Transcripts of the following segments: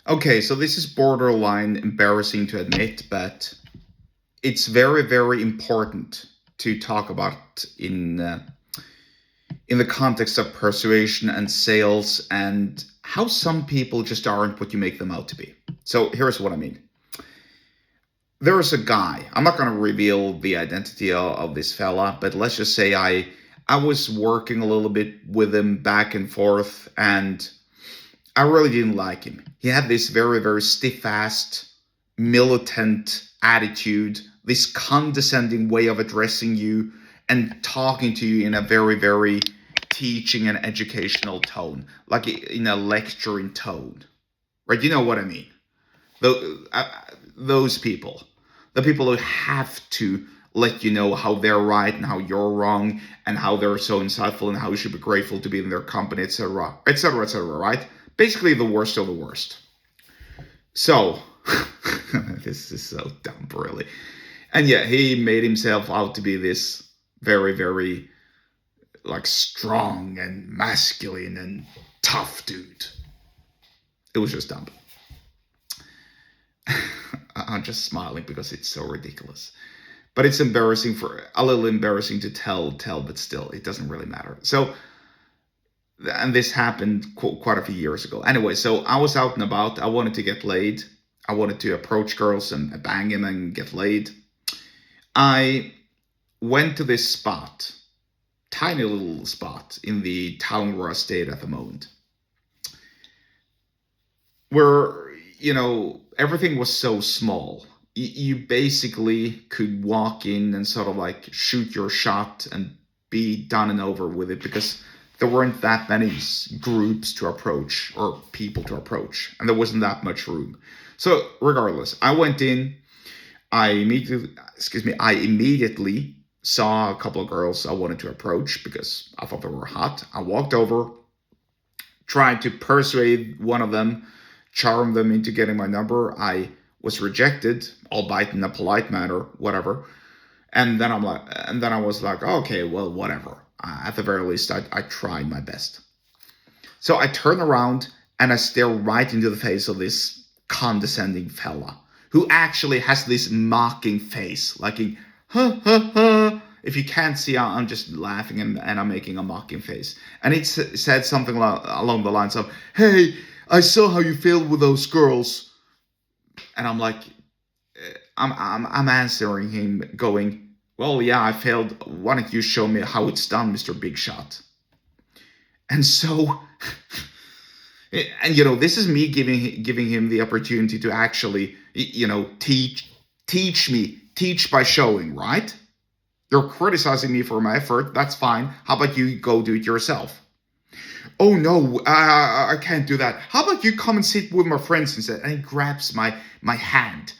Okay, so this is borderline embarrassing to admit, but it's very, very important to talk about in the context of persuasion and sales and how some people just aren't what you make them out to be. So here's what I mean. There is a guy. I'm not going to reveal the identity of this fella, but let's just say I was working a little bit with him back and forth, and I really didn't like him. He had this very, very stiff-assed, militant attitude, this condescending way of addressing you and talking to you in a very, very teaching and educational tone, like in a lecturing tone. Right? You know what I mean? Those people, the people who have to let you know how they're right and how you're wrong and how they're so insightful and how you should be grateful to be in their company, etc., etc., etc., right? Basically the worst of the worst. So, this is so dumb, really. And yeah, he made himself out to be this very, very, like, strong and masculine and tough dude. It was just dumb. I'm just smiling because it's so ridiculous. But it's embarrassing, a little embarrassing to tell, but still, it doesn't really matter. So, and this happened quite a few years ago. Anyway, so I was out and about. I wanted to get laid. I wanted to approach girls and bang them and get laid. I went to this spot, tiny little spot in the town where I stayed at the moment, where, everything was so small. You basically could walk in and sort of like shoot your shot and be done and over with it, because there weren't that many groups to approach or people to approach, and there wasn't that much room. So regardless, I went in. I immediately saw a couple of girls I wanted to approach because I thought they were hot. I walked over, tried to persuade one of them, charm them into getting my number. I was rejected, albeit in a polite manner, whatever. And then I was like, okay, well, whatever. At the very least, I tried my best. So I turn around and I stare right into the face of this condescending fella who actually has this mocking face, like if you can't see, I'm just laughing and I'm making a mocking face. And it said something along the lines of, "Hey, I saw how you failed with those girls." And I'm like, I'm answering him going, "Well, yeah, I failed. Why don't you show me how it's done, Mr. Big Shot?" And so, and this is me giving him the opportunity to actually, teach by showing, right? You're criticizing me for my effort. That's fine. How about you go do it yourself? "Oh no, I can't do that. How about you come and sit with my friends instead?" And he grabs my hand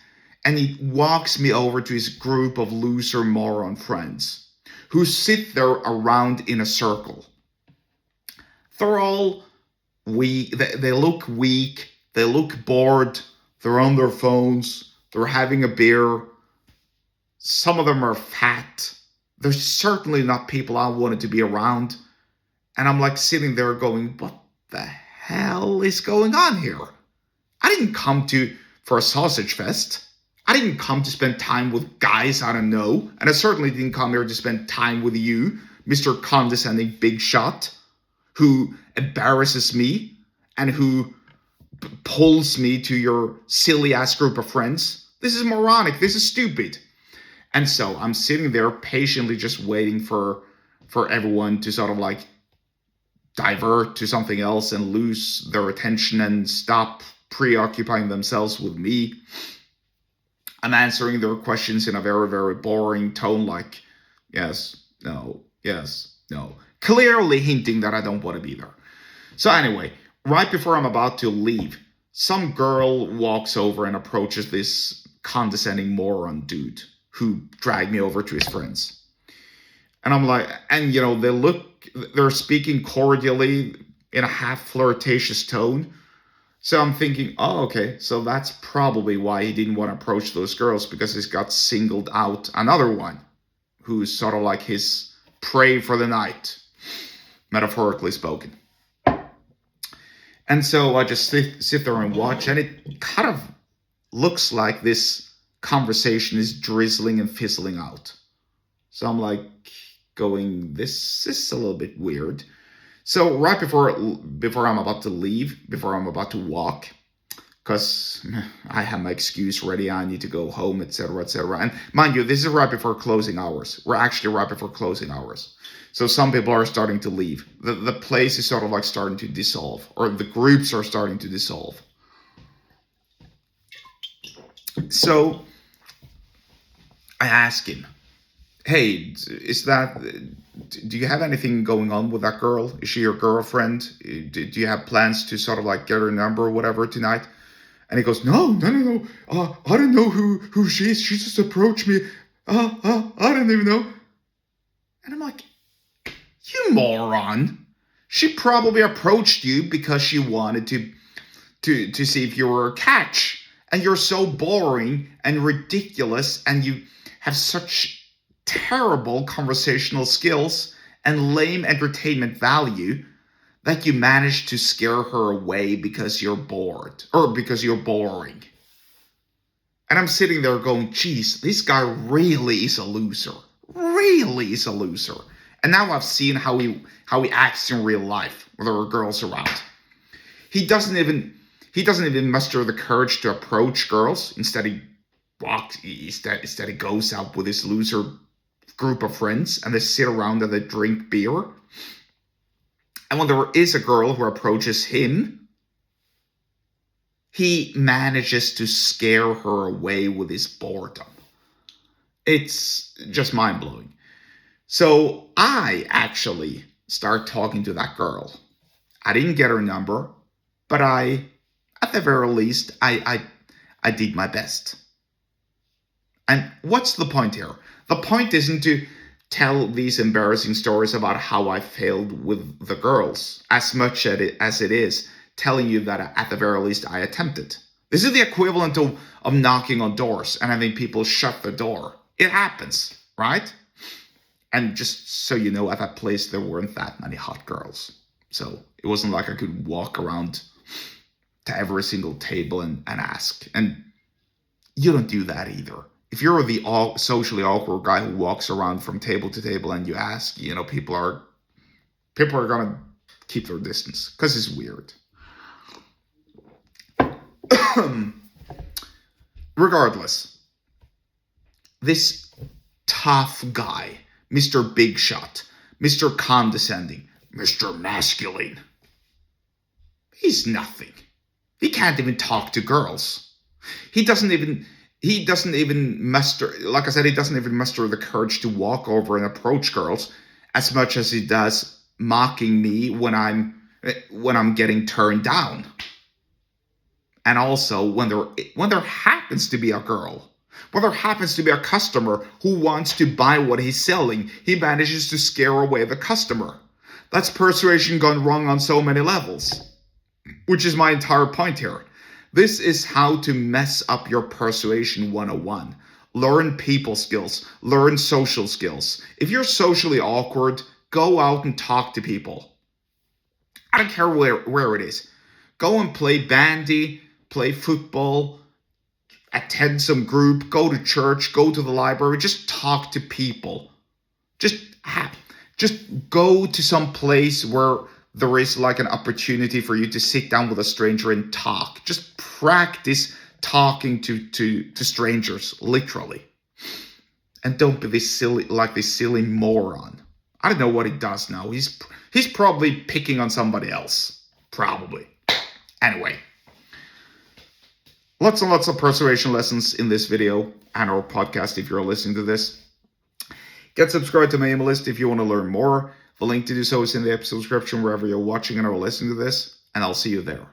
and he walks me over to his group of loser moron friends who sit there around in a circle. They're all weak. They look weak. They look bored. They're on their phones. They're having a beer. Some of them are fat. They're certainly not people I wanted to be around. And I'm like sitting there going, what the hell is going on here? I didn't come for a sausage fest. I didn't come to spend time with guys I don't know. And I certainly didn't come here to spend time with you, Mr. Condescending Big Shot, who embarrasses me and who pulls me to your silly ass group of friends. This is moronic. This is stupid. And so I'm sitting there patiently just waiting for everyone to sort of like divert to something else and lose their attention and stop preoccupying themselves with me. I'm answering their questions in a very, very boring tone, like, yes, no, clearly hinting that I don't want to be there. So anyway, right before I'm about to leave, some girl walks over and approaches this condescending moron dude who dragged me over to his friends. And I'm like, and they're speaking cordially in a half flirtatious tone. So I'm thinking, oh, okay, so that's probably why he didn't want to approach those girls, because he's got singled out another one who's sort of like his prey for the night, metaphorically spoken. And so I just sit there and watch, and it kind of looks like this conversation is drizzling and fizzling out. So I'm like going, this is a little bit weird. So right before I'm about to leave, before I'm about to walk, because I have my excuse ready, I need to go home, etc., etc. And mind you, this is right before closing hours. We're actually right before closing hours. So some people are starting to leave. The place is sort of like starting to dissolve, or the groups are starting to dissolve. So I ask him, hey, do you have anything going on with that girl? Is she your girlfriend? Do you have plans to sort of like get her number or whatever tonight? And he goes, no. I don't know who she is. She just approached me. I don't even know. And I'm like, you moron. She probably approached you because she wanted to see if you were a catch. And you're so boring and ridiculous, and you have such terrible conversational skills and lame entertainment value that you managed to scare her away because you're bored or because you're boring. And I'm sitting there going, geez, this guy really is a loser. Really is a loser. And now I've seen how he acts in real life when there are girls around. He doesn't even muster the courage to approach girls. Instead he goes out with his loser group of friends and they sit around and they drink beer. And when there is a girl who approaches him, he manages to scare her away with his boredom. It's just mind-blowing. So I actually start talking to that girl. I didn't get her number, but at the very least, I did my best. And what's the point here? The point isn't to tell these embarrassing stories about how I failed with the girls, as much as it is telling you that at the very least I attempted. This is the equivalent of knocking on doors and having people shut the door. It happens, right? And just so you know, at that place there weren't that many hot girls. So it wasn't like I could walk around to every single table and ask. And you don't do that either. If you're the socially awkward guy who walks around from table to table and you ask, people are gonna keep their distance because it's weird. Regardless, this tough guy, Mr. Big Shot, Mr. Condescending, Mr. Masculine, he's nothing. He can't even talk to girls. He doesn't even muster, like I said, he doesn't even muster the courage to walk over and approach girls as much as he does mocking me when I'm getting turned down. And also when there happens to be a girl, when there happens to be a customer who wants to buy what he's selling, he manages to scare away the customer. That's persuasion gone wrong on so many levels, which is my entire point here. This is how to mess up your persuasion 101. Learn people skills. Learn social skills. If you're socially awkward, go out and talk to people. I don't care where it is. Go and play bandy, play football, attend some group, go to church, go to the library, just talk to people. Just go to some place where there is like an opportunity for you to sit down with a stranger and talk. Just practice talking to strangers, literally. And don't be this silly moron. I don't know what he does now. He's probably picking on somebody else. Probably. Anyway. Lots and lots of persuasion lessons in this video and our podcast if you're listening to this. Get subscribed to my email list if you want to learn more. The link to do so is in the episode description wherever you're watching and or listening to this, and I'll see you there.